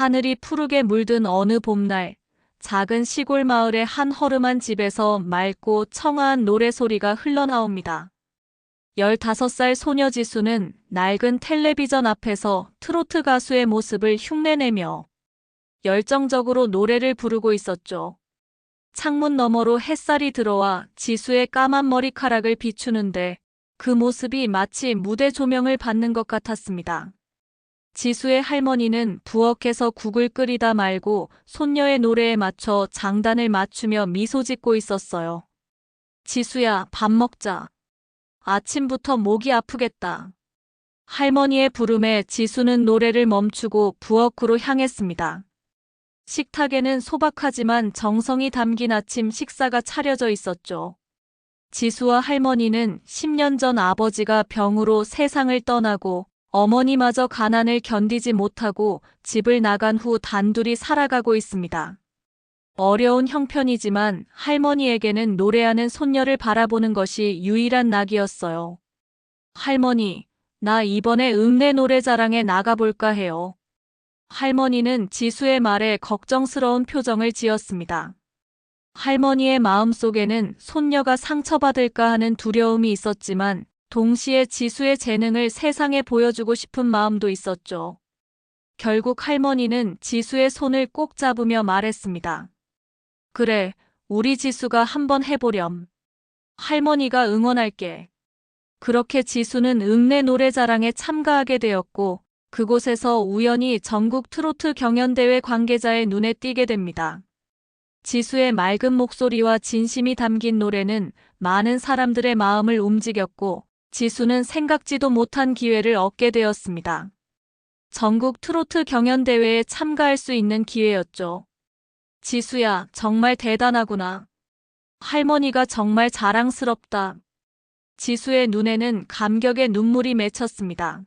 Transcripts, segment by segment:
하늘이 푸르게 물든 어느 봄날, 작은 시골 마을의 한 허름한 집에서 맑고 청아한 노래소리가 흘러나옵니다. 15살 소녀 지수는 낡은 텔레비전 앞에서 트로트 가수의 모습을 흉내내며 열정적으로 노래를 부르고 있었죠. 창문 너머로 햇살이 들어와 지수의 까만 머리카락을 비추는데 그 모습이 마치 무대 조명을 받는 것 같았습니다. 지수의 할머니는 부엌에서 국을 끓이다 말고 손녀의 노래에 맞춰 장단을 맞추며 미소 짓고 있었어요. 지수야, 밥 먹자. 아침부터 목이 아프겠다. 할머니의 부름에 지수는 노래를 멈추고 부엌으로 향했습니다. 식탁에는 소박하지만 정성이 담긴 아침 식사가 차려져 있었죠. 지수와 할머니는 10년 전 아버지가 병으로 세상을 떠나고 어머니마저 가난을 견디지 못하고 집을 나간 후 단둘이 살아가고 있습니다. 어려운 형편이지만 할머니에게는 노래하는 손녀를 바라보는 것이 유일한 낙이었어요. 할머니, 나 이번에 읍내 노래자랑에 나가볼까 해요. 할머니는 지수의 말에 걱정스러운 표정을 지었습니다. 할머니의 마음속에는 손녀가 상처받을까 하는 두려움이 있었지만 동시에 지수의 재능을 세상에 보여주고 싶은 마음도 있었죠. 결국 할머니는 지수의 손을 꼭 잡으며 말했습니다. 그래, 우리 지수가 한번 해보렴. 할머니가 응원할게. 그렇게 지수는 읍내 노래자랑에 참가하게 되었고 그곳에서 우연히 전국 트로트 경연대회 관계자의 눈에 띄게 됩니다. 지수의 맑은 목소리와 진심이 담긴 노래는 많은 사람들의 마음을 움직였고 지수는 생각지도 못한 기회를 얻게 되었습니다. 전국 트로트 경연대회에 참가할 수 있는 기회였죠. 지수야, 정말 대단하구나. 할머니가 정말 자랑스럽다. 지수의 눈에는 감격의 눈물이 맺혔습니다.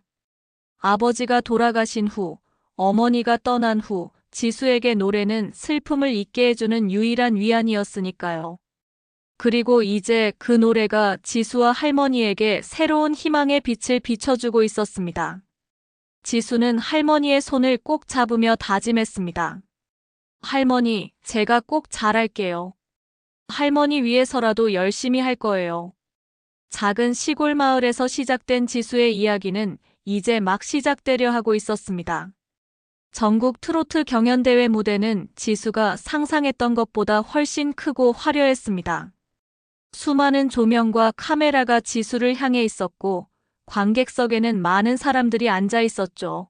아버지가 돌아가신 후, 어머니가 떠난 후 지수에게 노래는 슬픔을 잊게 해주는 유일한 위안이었으니까요. 그리고 이제 그 노래가 지수와 할머니에게 새로운 희망의 빛을 비춰주고 있었습니다. 지수는 할머니의 손을 꼭 잡으며 다짐했습니다. 할머니, 제가 꼭 잘할게요. 할머니 위해서라도 열심히 할 거예요. 작은 시골 마을에서 시작된 지수의 이야기는 이제 막 시작되려 하고 있었습니다. 전국 트로트 경연대회 무대는 지수가 상상했던 것보다 훨씬 크고 화려했습니다. 수많은 조명과 카메라가 지수를 향해 있었고 관객석에는 많은 사람들이 앉아 있었죠.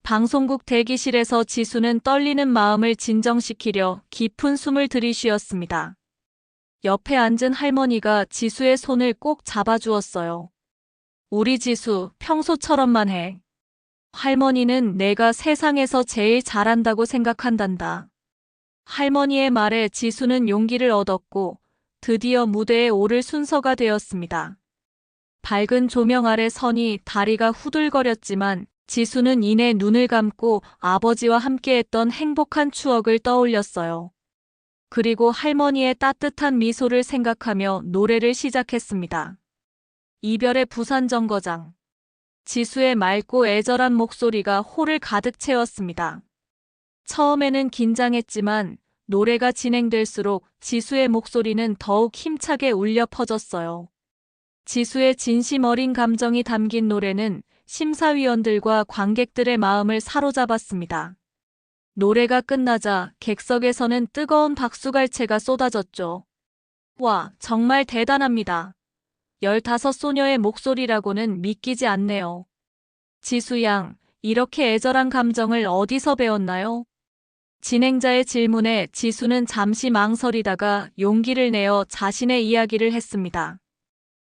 방송국 대기실에서 지수는 떨리는 마음을 진정시키려 깊은 숨을 들이쉬었습니다. 옆에 앉은 할머니가 지수의 손을 꼭 잡아주었어요. 우리 지수, 평소처럼만 해. 할머니는 내가 세상에서 제일 잘한다고 생각한단다. 할머니의 말에 지수는 용기를 얻었고 드디어 무대에 오를 순서가 되었습니다. 밝은 조명 아래 선이 다리가 후들거렸지만 지수는 이내 눈을 감고 아버지와 함께했던 행복한 추억을 떠올렸어요. 그리고 할머니의 따뜻한 미소를 생각하며 노래를 시작했습니다. 이별의 부산 정거장. 지수의 맑고 애절한 목소리가 홀을 가득 채웠습니다. 처음에는 긴장했지만 노래가 진행될수록 지수의 목소리는 더욱 힘차게 울려 퍼졌어요. 지수의 진심 어린 감정이 담긴 노래는 심사위원들과 관객들의 마음을 사로잡았습니다. 노래가 끝나자 객석에서는 뜨거운 박수갈채가 쏟아졌죠. 와, 정말 대단합니다. 15 소녀의 목소리라고는 믿기지 않네요. 지수 양, 이렇게 애절한 감정을 어디서 배웠나요? 진행자의 질문에 지수는 잠시 망설이다가 용기를 내어 자신의 이야기를 했습니다.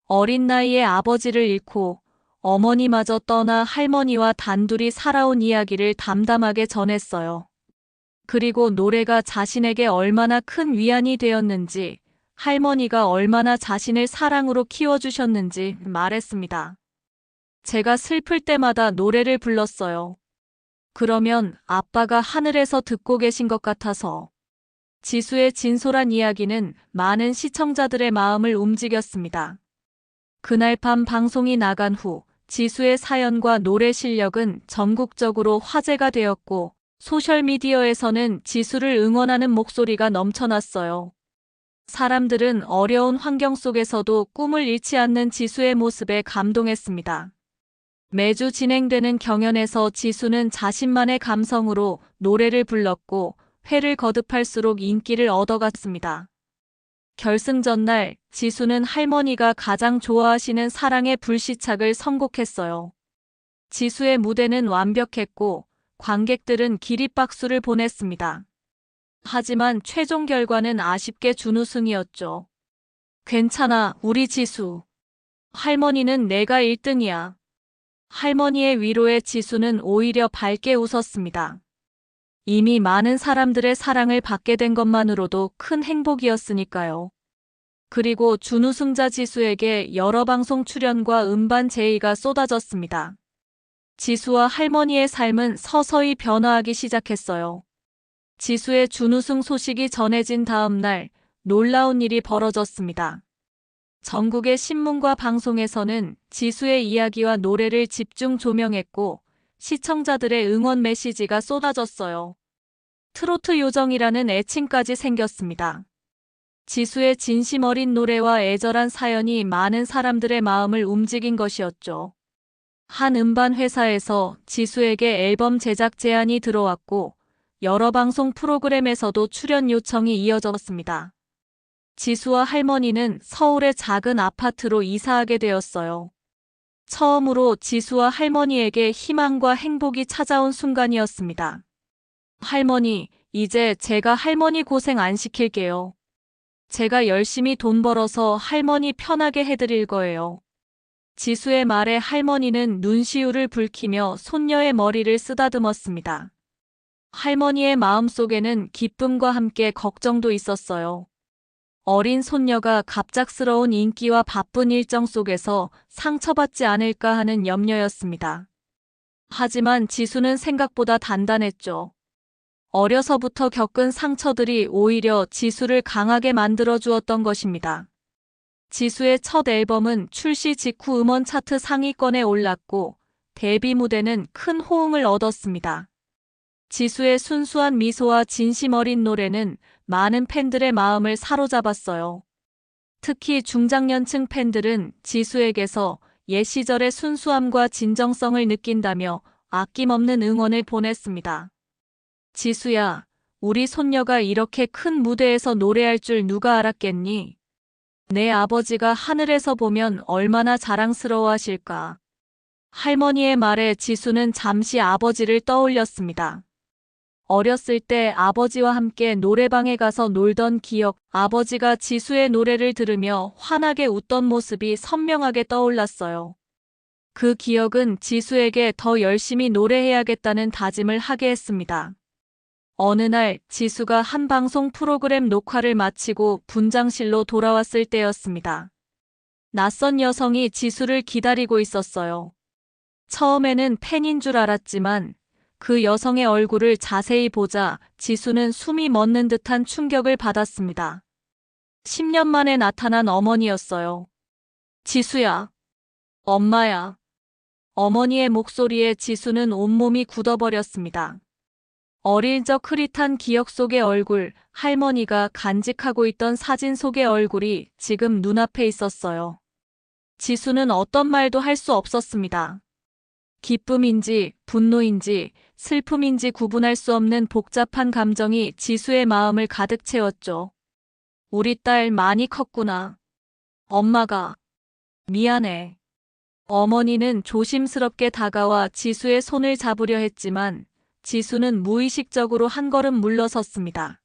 어린 나이에 아버지를 잃고 어머니마저 떠나 할머니와 단둘이 살아온 이야기를 담담하게 전했어요. 그리고 노래가 자신에게 얼마나 큰 위안이 되었는지, 할머니가 얼마나 자신을 사랑으로 키워주셨는지 말했습니다. 제가 슬플 때마다 노래를 불렀어요. 그러면 아빠가 하늘에서 듣고 계신 것 같아서. 지수의 진솔한 이야기는 많은 시청자들의 마음을 움직였습니다. 그날 밤 방송이 나간 후 지수의 사연과 노래 실력은 전국적으로 화제가 되었고 소셜미디어에서는 지수를 응원하는 목소리가 넘쳐났어요. 사람들은 어려운 환경 속에서도 꿈을 잃지 않는 지수의 모습에 감동했습니다. 매주 진행되는 경연에서 지수는 자신만의 감성으로 노래를 불렀고 회를 거듭할수록 인기를 얻어갔습니다. 결승 전날 지수는 할머니가 가장 좋아하시는 사랑의 불시착을 선곡했어요. 지수의 무대는 완벽했고 관객들은 기립박수를 보냈습니다. 하지만 최종 결과는 아쉽게 준우승이었죠. 괜찮아, 우리 지수. 할머니는 내가 1등이야. 할머니의 위로에 지수는 오히려 밝게 웃었습니다. 이미 많은 사람들의 사랑을 받게 된 것만으로도 큰 행복이었으니까요. 그리고 준우승자 지수에게 여러 방송 출연과 음반 제의가 쏟아졌습니다. 지수와 할머니의 삶은 서서히 변화하기 시작했어요. 지수의 준우승 소식이 전해진 다음 날 놀라운 일이 벌어졌습니다. 전국의 신문과 방송에서는 지수의 이야기와 노래를 집중 조명했고 시청자들의 응원 메시지가 쏟아졌어요. 트로트 요정이라는 애칭까지 생겼습니다. 지수의 진심 어린 노래와 애절한 사연이 많은 사람들의 마음을 움직인 것이었죠. 한 음반 회사에서 지수에게 앨범 제작 제안이 들어왔고 여러 방송 프로그램에서도 출연 요청이 이어졌습니다. 지수와 할머니는 서울의 작은 아파트로 이사하게 되었어요. 처음으로 지수와 할머니에게 희망과 행복이 찾아온 순간이었습니다. 할머니, 이제 제가 할머니 고생 안 시킬게요. 제가 열심히 돈 벌어서 할머니 편하게 해드릴 거예요. 지수의 말에 할머니는 눈시울을 붉히며 손녀의 머리를 쓰다듬었습니다. 할머니의 마음속에는 기쁨과 함께 걱정도 있었어요. 어린 손녀가 갑작스러운 인기와 바쁜 일정 속에서 상처받지 않을까 하는 염려였습니다. 하지만 지수는 생각보다 단단했죠. 어려서부터 겪은 상처들이 오히려 지수를 강하게 만들어 주었던 것입니다. 지수의 첫 앨범은 출시 직후 음원 차트 상위권에 올랐고 데뷔 무대는 큰 호응을 얻었습니다. 지수의 순수한 미소와 진심 어린 노래는 많은 팬들의 마음을 사로잡았어요. 특히 중장년층 팬들은 지수에게서 옛 시절의 순수함과 진정성을 느낀다며 아낌없는 응원을 보냈습니다. 지수야, 우리 손녀가 이렇게 큰 무대에서 노래할 줄 누가 알았겠니? 내 아버지가 하늘에서 보면 얼마나 자랑스러워하실까. 할머니의 말에 지수는 잠시 아버지를 떠올렸습니다. 어렸을 때 아버지와 함께 노래방에 가서 놀던 기억, 아버지가 지수의 노래를 들으며 환하게 웃던 모습이 선명하게 떠올랐어요. 그 기억은 지수에게 더 열심히 노래해야겠다는 다짐을 하게 했습니다. 어느 날 지수가 한 방송 프로그램 녹화를 마치고 분장실로 돌아왔을 때였습니다. 낯선 여성이 지수를 기다리고 있었어요. 처음에는 팬인 줄 알았지만 그 여성의 얼굴을 자세히 보자 지수는 숨이 멎는 듯한 충격을 받았습니다. 10년 만에 나타난 어머니였어요. 지수야. 엄마야. 어머니의 목소리에 지수는 온몸이 굳어버렸습니다. 어릴 적 흐릿한 기억 속의 얼굴, 할머니가 간직하고 있던 사진 속의 얼굴이 지금 눈앞에 있었어요. 지수는 어떤 말도 할 수 없었습니다. 기쁨인지 분노인지 슬픔인지 구분할 수 없는 복잡한 감정이 지수의 마음을 가득 채웠죠. 우리 딸 많이 컸구나. 엄마가 미안해. 어머니는 조심스럽게 다가와 지수의 손을 잡으려 했지만 지수는 무의식적으로 한 걸음 물러섰습니다.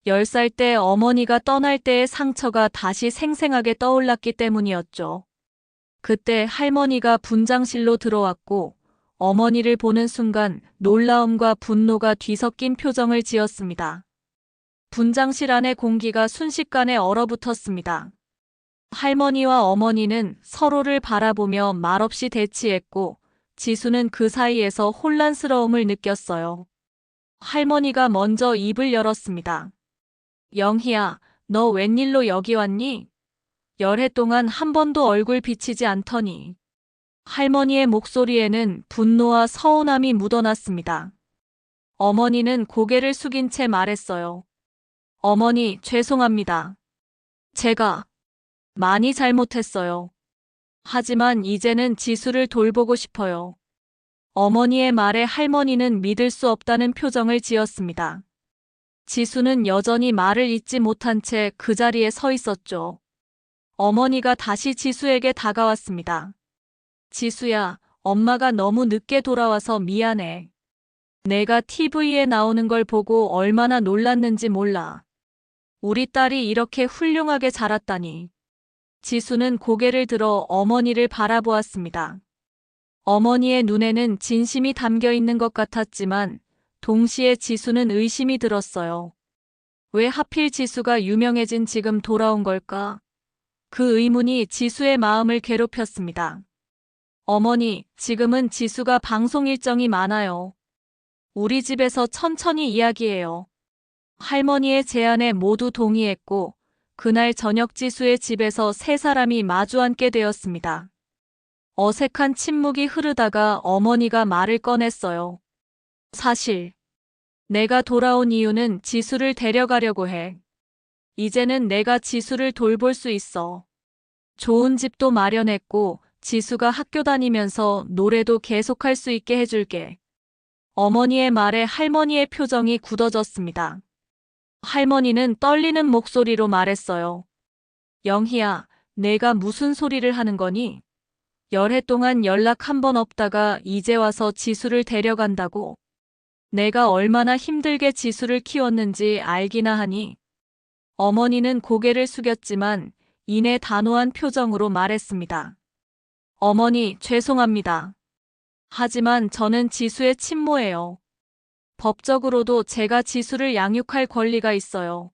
10살 때 어머니가 떠날 때의 상처가 다시 생생하게 떠올랐기 때문이었죠. 그때 할머니가 분장실로 들어왔고 어머니를 보는 순간 놀라움과 분노가 뒤섞인 표정을 지었습니다. 분장실 안의 공기가 순식간에 얼어붙었습니다. 할머니와 어머니는 서로를 바라보며 말없이 대치했고 지수는 그 사이에서 혼란스러움을 느꼈어요. 할머니가 먼저 입을 열었습니다. 영희야, 너 웬일로 여기 왔니? 열해 동안 한 번도 얼굴 비치지 않더니. 할머니의 목소리에는 분노와 서운함이 묻어났습니다. 어머니는 고개를 숙인 채 말했어요. 어머니, 죄송합니다. 제가 많이 잘못했어요. 하지만 이제는 지수를 돌보고 싶어요. 어머니의 말에 할머니는 믿을 수 없다는 표정을 지었습니다. 지수는 여전히 말을 잇지 못한 채 그 자리에 서 있었죠. 어머니가 다시 지수에게 다가왔습니다. 지수야, 엄마가 너무 늦게 돌아와서 미안해. 내가 TV에 나오는 걸 보고 얼마나 놀랐는지 몰라. 우리 딸이 이렇게 훌륭하게 자랐다니. 지수는 고개를 들어 어머니를 바라보았습니다. 어머니의 눈에는 진심이 담겨 있는 것 같았지만 동시에 지수는 의심이 들었어요. 왜 하필 지수가 유명해진 지금 돌아온 걸까? 그 의문이 지수의 마음을 괴롭혔습니다. 어머니, 지금은 지수가 방송 일정이 많아요. 우리 집에서 천천히 이야기해요. 할머니의 제안에 모두 동의했고 그날 저녁 지수의 집에서 세 사람이 마주 앉게 되었습니다. 어색한 침묵이 흐르다가 어머니가 말을 꺼냈어요. 사실 내가 돌아온 이유는 지수를 데려가려고 해. 이제는 내가 지수를 돌볼 수 있어. 좋은 집도 마련했고 지수가 학교 다니면서 노래도 계속할 수 있게 해줄게. 어머니의 말에 할머니의 표정이 굳어졌습니다. 할머니는 떨리는 목소리로 말했어요. 영희야, 내가 무슨 소리를 하는 거니? 열해 동안 연락 한 번 없다가 이제 와서 지수를 데려간다고. 내가 얼마나 힘들게 지수를 키웠는지 알기나 하니. 어머니는 고개를 숙였지만 이내 단호한 표정으로 말했습니다. 어머니, 죄송합니다. 하지만 저는 지수의 친모예요. 법적으로도 제가 지수를 양육할 권리가 있어요.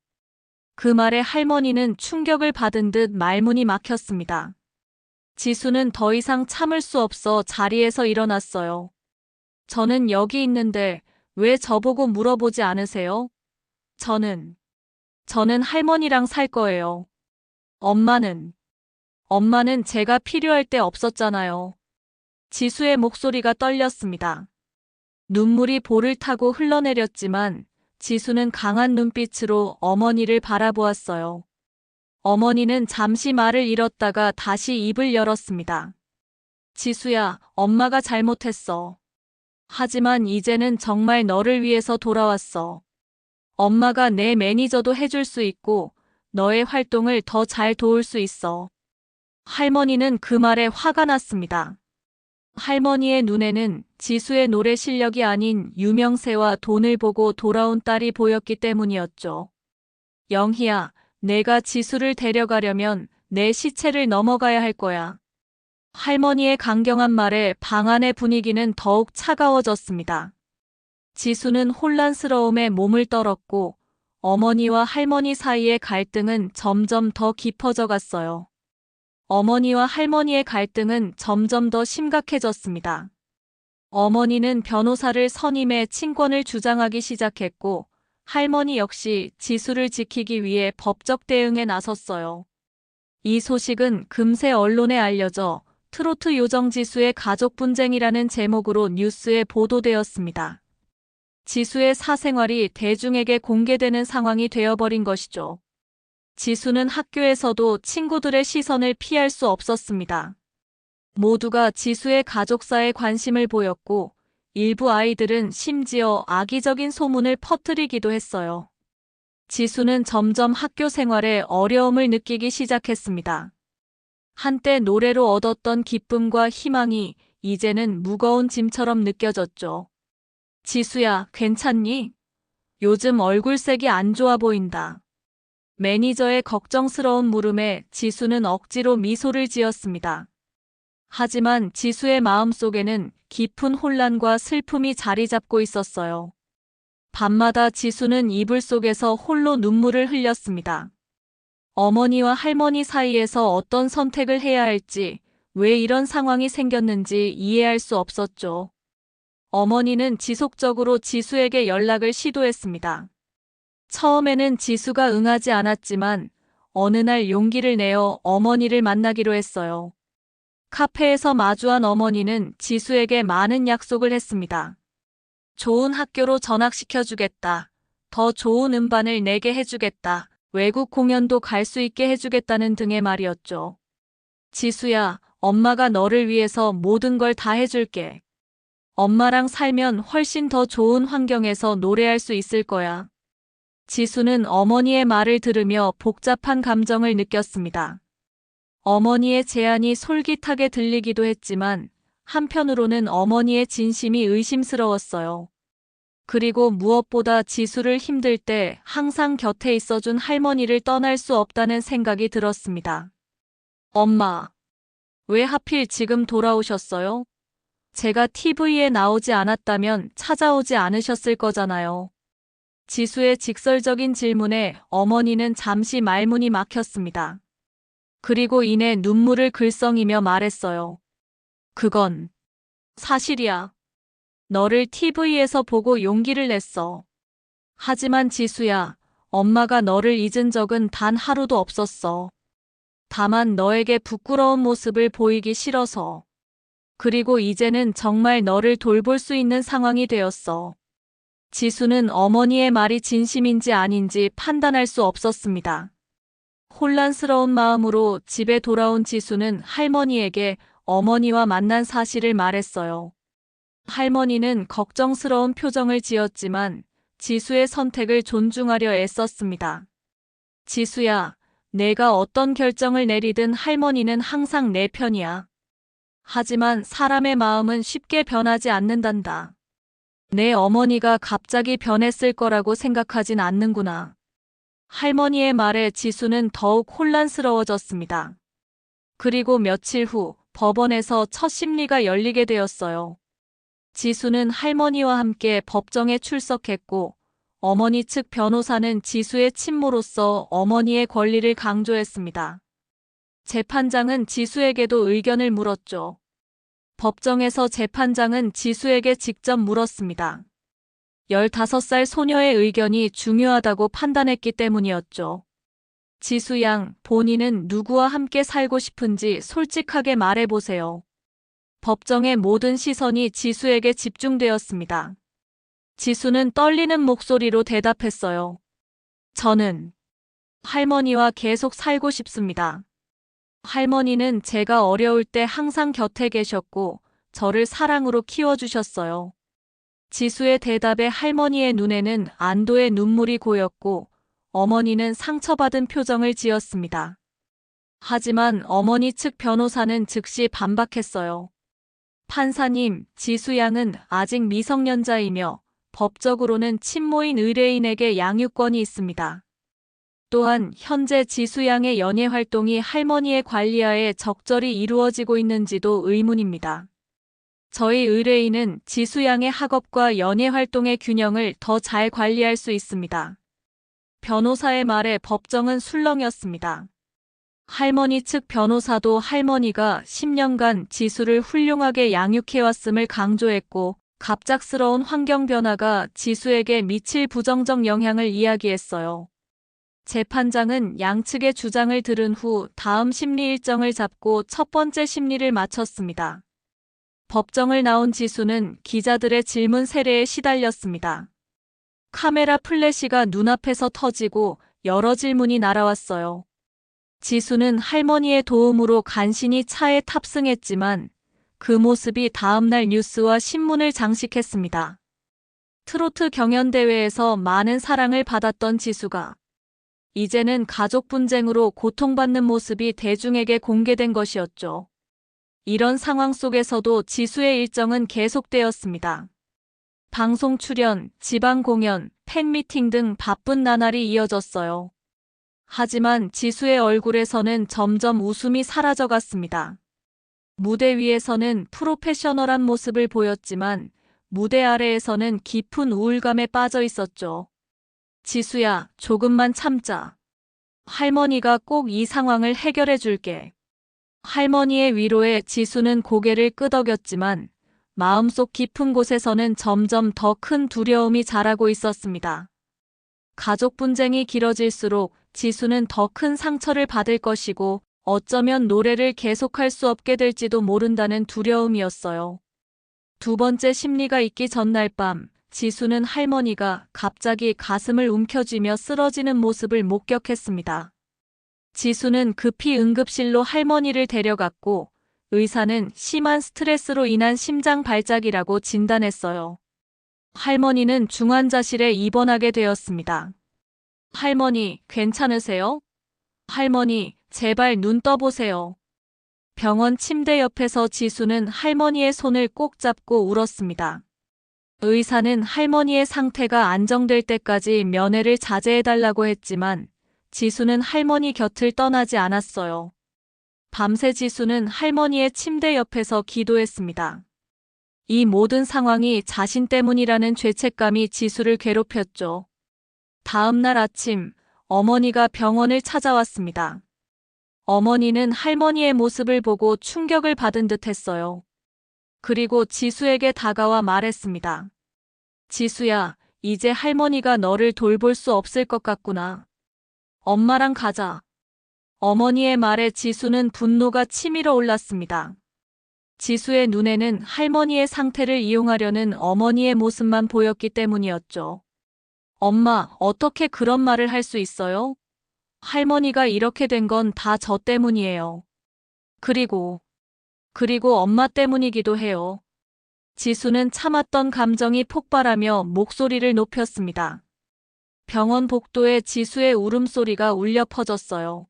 그 말에 할머니는 충격을 받은 듯 말문이 막혔습니다. 지수는 더 이상 참을 수 없어 자리에서 일어났어요. 저는 여기 있는데 왜 저보고 물어보지 않으세요? 저는 할머니랑 살 거예요. 엄마는 제가 필요할 때 없었잖아요. 지수의 목소리가 떨렸습니다. 눈물이 볼을 타고 흘러내렸지만 지수는 강한 눈빛으로 어머니를 바라보았어요. 어머니는 잠시 말을 잃었다가 다시 입을 열었습니다. 지수야, 엄마가 잘못했어. 하지만 이제는 정말 너를 위해서 돌아왔어. 엄마가 내 매니저도 해줄 수 있고 너의 활동을 더 잘 도울 수 있어. 할머니는 그 말에 화가 났습니다. 할머니의 눈에는 지수의 노래 실력이 아닌 유명세와 돈을 보고 돌아온 딸이 보였기 때문이었죠. 영희야, 내가 지수를 데려가려면 내 시체를 넘어가야 할 거야. 할머니의 강경한 말에 방 안의 분위기는 더욱 차가워졌습니다. 지수는 혼란스러움에 몸을 떨었고 어머니와 할머니 사이의 갈등은 점점 더 깊어져 갔어요. 어머니와 할머니의 갈등은 점점 더 심각해졌습니다. 어머니는 변호사를 선임해 친권을 주장하기 시작했고 할머니 역시 지수를 지키기 위해 법적 대응에 나섰어요. 이 소식은 금세 언론에 알려져 트로트 요정 지수의 가족 분쟁이라는 제목으로 뉴스에 보도되었습니다. 지수의 사생활이 대중에게 공개되는 상황이 되어버린 것이죠. 지수는 학교에서도 친구들의 시선을 피할 수 없었습니다. 모두가 지수의 가족사에 관심을 보였고 일부 아이들은 심지어 악의적인 소문을 퍼뜨리기도 했어요. 지수는 점점 학교 생활에 어려움을 느끼기 시작했습니다. 한때 노래로 얻었던 기쁨과 희망이 이제는 무거운 짐처럼 느껴졌죠. 지수야, 괜찮니? 요즘 얼굴색이 안 좋아 보인다. 매니저의 걱정스러운 물음에 지수는 억지로 미소를 지었습니다. 하지만 지수의 마음속에는 깊은 혼란과 슬픔이 자리 잡고 있었어요. 밤마다 지수는 이불 속에서 홀로 눈물을 흘렸습니다. 어머니와 할머니 사이에서 어떤 선택을 해야 할지, 왜 이런 상황이 생겼는지 이해할 수 없었죠. 어머니는 지속적으로 지수에게 연락을 시도했습니다. 처음에는 지수가 응하지 않았지만 어느 날 용기를 내어 어머니를 만나기로 했어요. 카페에서 마주한 어머니는 지수에게 많은 약속을 했습니다. 좋은 학교로 전학시켜주겠다. 더 좋은 음반을 내게 해주겠다. 외국 공연도 갈 수 있게 해주겠다는 등의 말이었죠. 지수야, 엄마가 너를 위해서 모든 걸 다 해줄게. 엄마랑 살면 훨씬 더 좋은 환경에서 노래할 수 있을 거야. 지수는 어머니의 말을 들으며 복잡한 감정을 느꼈습니다. 어머니의 제안이 솔깃하게 들리기도 했지만 한편으로는 어머니의 진심이 의심스러웠어요. 그리고 무엇보다 지수를 힘들 때 항상 곁에 있어준 할머니를 떠날 수 없다는 생각이 들었습니다. 엄마, 왜 하필 지금 돌아오셨어요? 제가 TV에 나오지 않았다면 찾아오지 않으셨을 거잖아요. 지수의 직설적인 질문에 어머니는 잠시 말문이 막혔습니다. 그리고 이내 눈물을 글썽이며 말했어요. 그건 사실이야. 너를 TV에서 보고 용기를 냈어. 하지만 지수야, 엄마가 너를 잊은 적은 단 하루도 없었어. 다만 너에게 부끄러운 모습을 보이기 싫어서. 그리고 이제는 정말 너를 돌볼 수 있는 상황이 되었어. 지수는 어머니의 말이 진심인지 아닌지 판단할 수 없었습니다. 혼란스러운 마음으로 집에 돌아온 지수는 할머니에게 어머니와 만난 사실을 말했어요. 할머니는 걱정스러운 표정을 지었지만 지수의 선택을 존중하려 애썼습니다. 지수야, 내가 어떤 결정을 내리든 할머니는 항상 내 편이야. 하지만 사람의 마음은 쉽게 변하지 않는단다. 내 어머니가 갑자기 변했을 거라고 생각하진 않는구나. 할머니의 말에 지수는 더욱 혼란스러워졌습니다. 그리고 며칠 후 법원에서 첫 심리가 열리게 되었어요. 지수는 할머니와 함께 법정에 출석했고 어머니 측 변호사는 지수의 친모로서 어머니의 권리를 강조했습니다. 재판장은 지수에게도 의견을 물었죠. 법정에서 재판장은 지수에게 직접 물었습니다. 15살 소녀의 의견이 중요하다고 판단했기 때문이었죠. 지수 양, 본인은 누구와 함께 살고 싶은지 솔직하게 말해보세요. 법정의 모든 시선이 지수에게 집중되었습니다. 지수는 떨리는 목소리로 대답했어요. 저는 할머니와 계속 살고 싶습니다. 할머니는 제가 어려울 때 항상 곁에 계셨고 저를 사랑으로 키워주셨어요. 지수의 대답에 할머니의 눈에는 안도의 눈물이 고였고 어머니는 상처받은 표정을 지었습니다. 하지만 어머니 측 변호사는 즉시 반박했어요. 판사님, 지수 양은 아직 미성년자이며 법적으로는 친모인 의뢰인에게 양육권이 있습니다. 또한 현재 지수 양의 연예 활동이 할머니의 관리하에 적절히 이루어지고 있는지도 의문입니다. 저희 의뢰인은 지수 양의 학업과 연예 활동의 균형을 더 잘 관리할 수 있습니다. 변호사의 말에 법정은 술렁였습니다. 할머니 측 변호사도 할머니가 10년간 지수를 훌륭하게 양육해왔음을 강조했고 갑작스러운 환경 변화가 지수에게 미칠 부정적 영향을 이야기했어요. 재판장은 양측의 주장을 들은 후 다음 심리 일정을 잡고 첫 번째 심리를 마쳤습니다. 법정을 나온 지수는 기자들의 질문 세례에 시달렸습니다. 카메라 플래시가 눈앞에서 터지고 여러 질문이 날아왔어요. 지수는 할머니의 도움으로 간신히 차에 탑승했지만 그 모습이 다음날 뉴스와 신문을 장식했습니다. 트로트 경연대회에서 많은 사랑을 받았던 지수가 이제는 가족 분쟁으로 고통받는 모습이 대중에게 공개된 것이었죠. 이런 상황 속에서도 지수의 일정은 계속되었습니다. 방송 출연, 지방 공연, 팬미팅 등 바쁜 나날이 이어졌어요. 하지만 지수의 얼굴에서는 점점 웃음이 사라져갔습니다. 무대 위에서는 프로페셔널한 모습을 보였지만 무대 아래에서는 깊은 우울감에 빠져 있었죠. 지수야, 조금만 참자. 할머니가 꼭 이 상황을 해결해 줄게. 할머니의 위로에 지수는 고개를 끄덕였지만 마음속 깊은 곳에서는 점점 더 큰 두려움이 자라고 있었습니다. 가족 분쟁이 길어질수록 지수는 더 큰 상처를 받을 것이고 어쩌면 노래를 계속할 수 없게 될지도 모른다는 두려움이었어요. 두 번째 심리가 있기 전날 밤, 지수는 할머니가 갑자기 가슴을 움켜쥐며 쓰러지는 모습을 목격했습니다. 지수는 급히 응급실로 할머니를 데려갔고 의사는 심한 스트레스로 인한 심장 발작이라고 진단했어요. 할머니는 중환자실에 입원하게 되었습니다. 할머니, 괜찮으세요? 할머니, 제발 눈 떠보세요. 병원 침대 옆에서 지수는 할머니의 손을 꼭 잡고 울었습니다. 의사는 할머니의 상태가 안정될 때까지 면회를 자제해달라고 했지만 지수는 할머니 곁을 떠나지 않았어요. 밤새 지수는 할머니의 침대 옆에서 기도했습니다. 이 모든 상황이 자신 때문이라는 죄책감이 지수를 괴롭혔죠. 다음 날 아침, 어머니가 병원을 찾아왔습니다. 어머니는 할머니의 모습을 보고 충격을 받은 듯 했어요. 그리고 지수에게 다가와 말했습니다. 지수야, 이제 할머니가 너를 돌볼 수 없을 것 같구나. 엄마랑 가자. 어머니의 말에 지수는 분노가 치밀어 올랐습니다. 지수의 눈에는 할머니의 상태를 이용하려는 어머니의 모습만 보였기 때문이었죠. 엄마, 어떻게 그런 말을 할 수 있어요? 할머니가 이렇게 된 건 다 저 때문이에요. 그리고 엄마 때문이기도 해요. 지수는 참았던 감정이 폭발하며 목소리를 높였습니다. 병원 복도에 지수의 울음소리가 울려 퍼졌어요.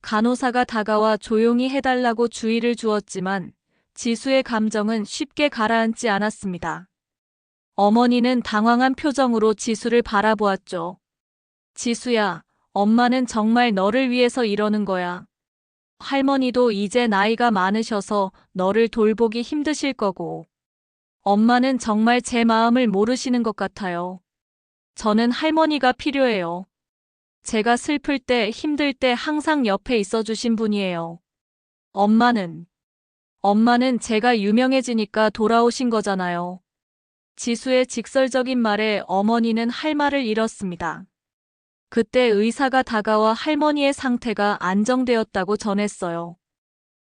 간호사가 다가와 조용히 해달라고 주의를 주었지만 지수의 감정은 쉽게 가라앉지 않았습니다. 어머니는 당황한 표정으로 지수를 바라보았죠. 지수야, 엄마는 정말 너를 위해서 이러는 거야. 할머니도 이제 나이가 많으셔서 너를 돌보기 힘드실 거고. 엄마는 정말 제 마음을 모르시는 것 같아요. 저는 할머니가 필요해요. 제가 슬플 때, 힘들 때 항상 옆에 있어 주신 분이에요. 엄마는 제가 유명해지니까 돌아오신 거잖아요. 지수의 직설적인 말에 어머니는 할 말을 잃었습니다. 그때 의사가 다가와 할머니의 상태가 안정되었다고 전했어요.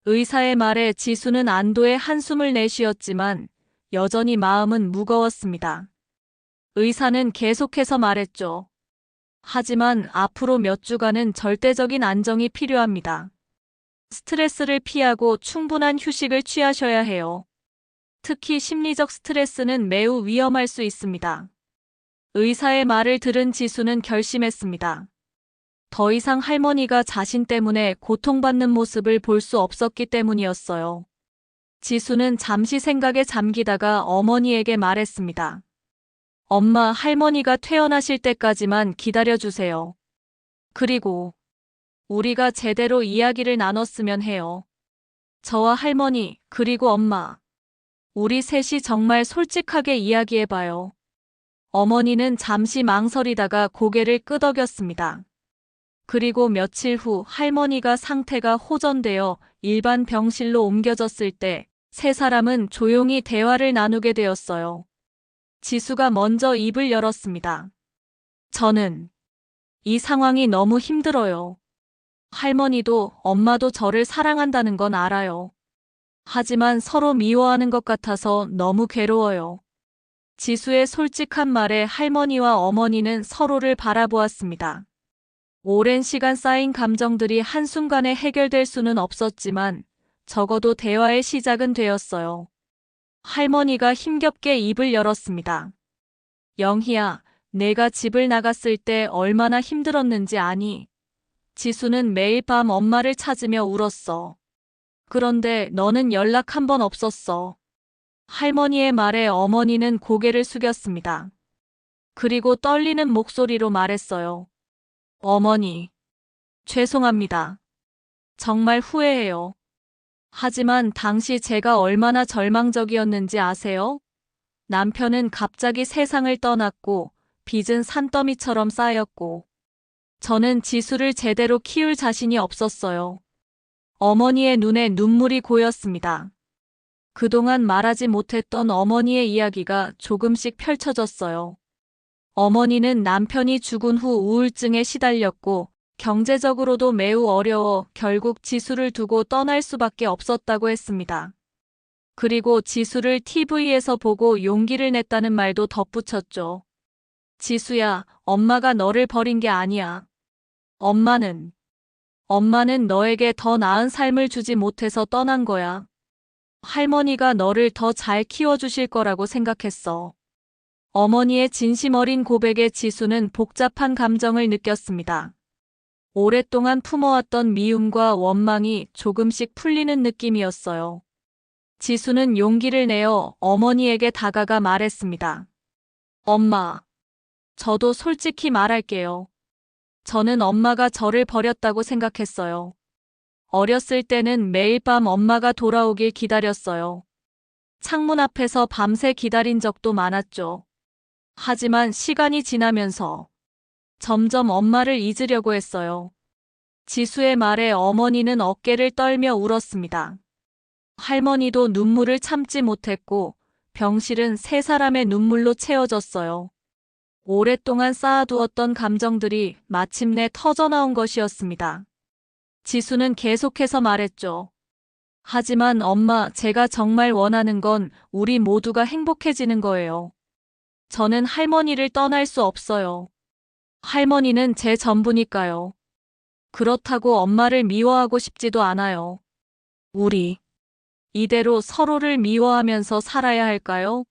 의사의 말에 지수는 안도의 한숨을 내쉬었지만 여전히 마음은 무거웠습니다. 의사는 계속해서 말했죠. 하지만 앞으로 몇 주간은 절대적인 안정이 필요합니다. 스트레스를 피하고 충분한 휴식을 취하셔야 해요. 특히 심리적 스트레스는 매우 위험할 수 있습니다. 의사의 말을 들은 지수는 결심했습니다. 더 이상 할머니가 자신 때문에 고통받는 모습을 볼 수 없었기 때문이었어요. 지수는 잠시 생각에 잠기다가 어머니에게 말했습니다. 엄마, 할머니가 퇴원하실 때까지만 기다려주세요. 그리고 우리가 제대로 이야기를 나눴으면 해요. 저와 할머니, 그리고 엄마. 우리 셋이 정말 솔직하게 이야기해봐요. 어머니는 잠시 망설이다가 고개를 끄덕였습니다. 그리고 며칠 후 할머니가 상태가 호전되어 일반 병실로 옮겨졌을 때 세 사람은 조용히 대화를 나누게 되었어요. 지수가 먼저 입을 열었습니다. 저는 이 상황이 너무 힘들어요. 할머니도 엄마도 저를 사랑한다는 건 알아요. 하지만 서로 미워하는 것 같아서 너무 괴로워요. 지수의 솔직한 말에 할머니와 어머니는 서로를 바라보았습니다. 오랜 시간 쌓인 감정들이 한순간에 해결될 수는 없었지만 적어도 대화의 시작은 되었어요. 할머니가 힘겹게 입을 열었습니다. 영희야, 내가 집을 나갔을 때 얼마나 힘들었는지 아니? 지수는 매일 밤 엄마를 찾으며 울었어. 그런데 너는 연락 한 번 없었어. 할머니의 말에 어머니는 고개를 숙였습니다. 그리고 떨리는 목소리로 말했어요. 어머니, 죄송합니다. 정말 후회해요. 하지만 당시 제가 얼마나 절망적이었는지 아세요? 남편은 갑자기 세상을 떠났고 빚은 산더미처럼 쌓였고 저는 지수를 제대로 키울 자신이 없었어요. 어머니의 눈에 눈물이 고였습니다. 그동안 말하지 못했던 어머니의 이야기가 조금씩 펼쳐졌어요. 어머니는 남편이 죽은 후 우울증에 시달렸고 경제적으로도 매우 어려워 결국 지수를 두고 떠날 수밖에 없었다고 했습니다. 그리고 지수를 TV에서 보고 용기를 냈다는 말도 덧붙였죠. 지수야, 엄마가 너를 버린 게 아니야. 엄마는 너에게 더 나은 삶을 주지 못해서 떠난 거야. 할머니가 너를 더 잘 키워주실 거라고 생각했어. 어머니의 진심 어린 고백에 지수는 복잡한 감정을 느꼈습니다. 오랫동안 품어왔던 미움과 원망이 조금씩 풀리는 느낌이었어요. 지수는 용기를 내어 어머니에게 다가가 말했습니다. 엄마, 저도 솔직히 말할게요. 저는 엄마가 저를 버렸다고 생각했어요. 어렸을 때는 매일 밤 엄마가 돌아오길 기다렸어요. 창문 앞에서 밤새 기다린 적도 많았죠. 하지만 시간이 지나면서 점점 엄마를 잊으려고 했어요. 지수의 말에 어머니는 어깨를 떨며 울었습니다. 할머니도 눈물을 참지 못했고 병실은 세 사람의 눈물로 채워졌어요. 오랫동안 쌓아두었던 감정들이 마침내 터져나온 것이었습니다. 지수는 계속해서 말했죠. 하지만 엄마, 제가 정말 원하는 건 우리 모두가 행복해지는 거예요. 저는 할머니를 떠날 수 없어요. 할머니는 제 전부니까요. 그렇다고 엄마를 미워하고 싶지도 않아요. 우리 이대로 서로를 미워하면서 살아야 할까요?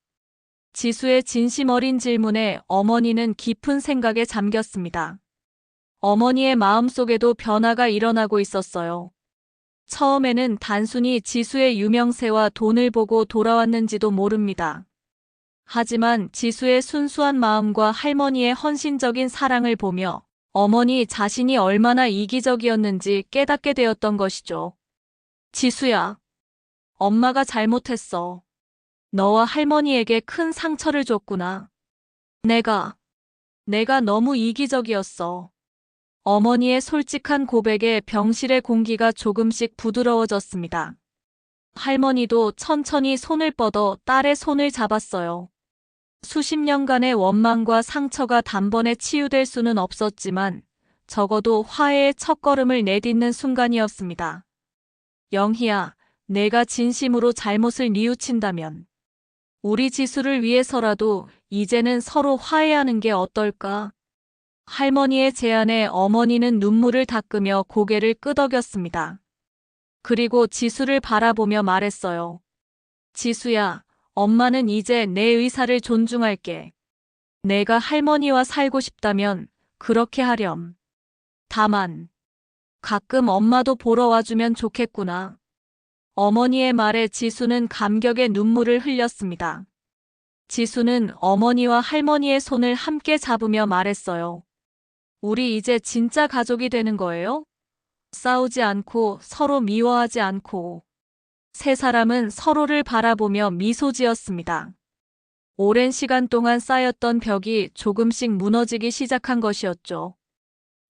지수의 진심 어린 질문에 어머니는 깊은 생각에 잠겼습니다. 어머니의 마음속에도 변화가 일어나고 있었어요. 처음에는 단순히 지수의 유명세와 돈을 보고 돌아왔는지도 모릅니다. 하지만 지수의 순수한 마음과 할머니의 헌신적인 사랑을 보며 어머니 자신이 얼마나 이기적이었는지 깨닫게 되었던 것이죠. 지수야, 엄마가 잘못했어. 너와 할머니에게 큰 상처를 줬구나. 내가 너무 이기적이었어. 어머니의 솔직한 고백에 병실의 공기가 조금씩 부드러워졌습니다. 할머니도 천천히 손을 뻗어 딸의 손을 잡았어요. 수십 년간의 원망과 상처가 단번에 치유될 수는 없었지만 적어도 화해의 첫걸음을 내딛는 순간이었습니다. 영희야, 내가 진심으로 잘못을 뉘우친다면 우리 지수를 위해서라도 이제는 서로 화해하는 게 어떨까? 할머니의 제안에 어머니는 눈물을 닦으며 고개를 끄덕였습니다. 그리고 지수를 바라보며 말했어요. 지수야, 엄마는 이제 내 의사를 존중할게. 내가 할머니와 살고 싶다면 그렇게 하렴. 다만 가끔 엄마도 보러 와주면 좋겠구나. 어머니의 말에 지수는 감격의 눈물을 흘렸습니다. 지수는 어머니와 할머니의 손을 함께 잡으며 말했어요. 우리 이제 진짜 가족이 되는 거예요? 싸우지 않고 서로 미워하지 않고. 세 사람은 서로를 바라보며 미소 지었습니다. 오랜 시간 동안 쌓였던 벽이 조금씩 무너지기 시작한 것이었죠.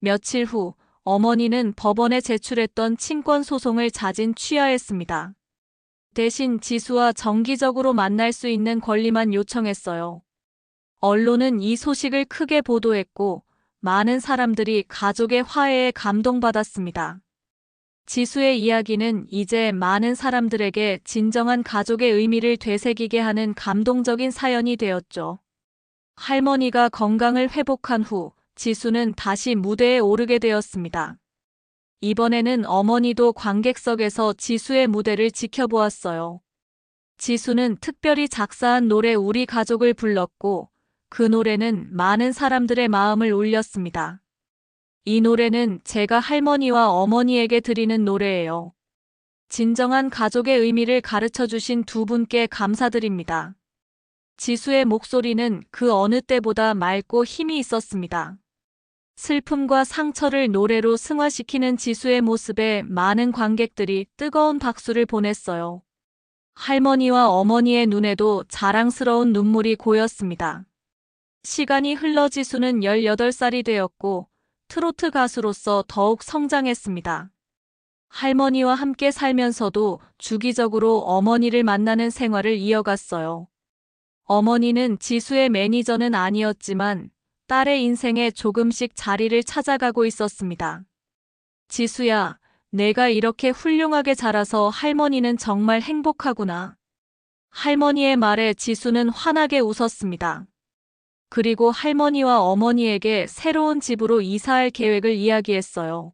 며칠 후 어머니는 법원에 제출했던 친권 소송을 자진 취하했습니다. 대신 지수와 정기적으로 만날 수 있는 권리만 요청했어요. 언론은 이 소식을 크게 보도했고 많은 사람들이 가족의 화해에 감동받았습니다. 지수의 이야기는 이제 많은 사람들에게 진정한 가족의 의미를 되새기게 하는 감동적인 사연이 되었죠. 할머니가 건강을 회복한 후 지수는 다시 무대에 오르게 되었습니다. 이번에는 어머니도 관객석에서 지수의 무대를 지켜보았어요. 지수는 특별히 작사한 노래 우리 가족을 불렀고 그 노래는 많은 사람들의 마음을 울렸습니다. 이 노래는 제가 할머니와 어머니에게 드리는 노래예요. 진정한 가족의 의미를 가르쳐 주신 두 분께 감사드립니다. 지수의 목소리는 그 어느 때보다 맑고 힘이 있었습니다. 슬픔과 상처를 노래로 승화시키는 지수의 모습에 많은 관객들이 뜨거운 박수를 보냈어요. 할머니와 어머니의 눈에도 자랑스러운 눈물이 고였습니다. 시간이 흘러 지수는 18살이 되었고 트로트 가수로서 더욱 성장했습니다. 할머니와 함께 살면서도 주기적으로 어머니를 만나는 생활을 이어갔어요. 어머니는 지수의 매니저는 아니었지만 딸의 인생에 조금씩 자리를 찾아가고 있었습니다. 지수야, 내가 이렇게 훌륭하게 자라서 할머니는 정말 행복하구나. 할머니의 말에 지수는 환하게 웃었습니다. 그리고 할머니와 어머니에게 새로운 집으로 이사할 계획을 이야기했어요.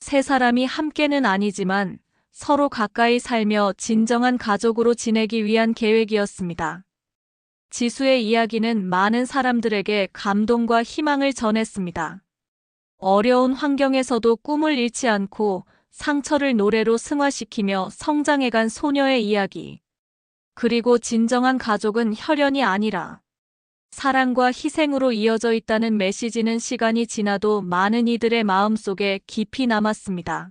세 사람이 함께는 아니지만 서로 가까이 살며 진정한 가족으로 지내기 위한 계획이었습니다. 지수의 이야기는 많은 사람들에게 감동과 희망을 전했습니다. 어려운 환경에서도 꿈을 잃지 않고 상처를 노래로 승화시키며 성장해간 소녀의 이야기. 그리고 진정한 가족은 혈연이 아니라 사랑과 희생으로 이어져 있다는 메시지는 시간이 지나도 많은 이들의 마음속에 깊이 남았습니다.